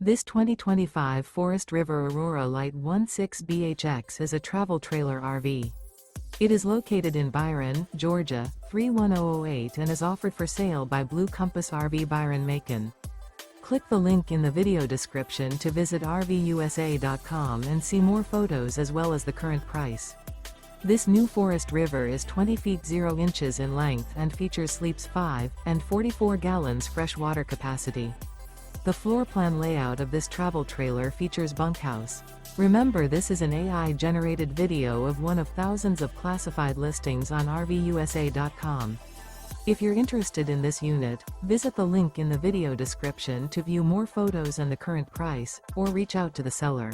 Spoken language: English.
This 2025 Forest River Aurora Light 16BHX is a travel trailer RV. It is located in Byron, Georgia, 31008 and is offered for sale by Blue Compass RV Byron-Macon. Click the link in the video description to visit RVUSA.com and see more photos as well as the current price. This new Forest River is 20 feet 0 inches in length and features sleeps 5 and 44 gallons fresh water capacity. The floor plan layout of this travel trailer features bunkhouse. Remember, this is an AI-generated video of one of thousands of classified listings on RVUSA.com. If you're interested in this unit, visit the link in the video description to view more photos and the current price, or reach out to the seller.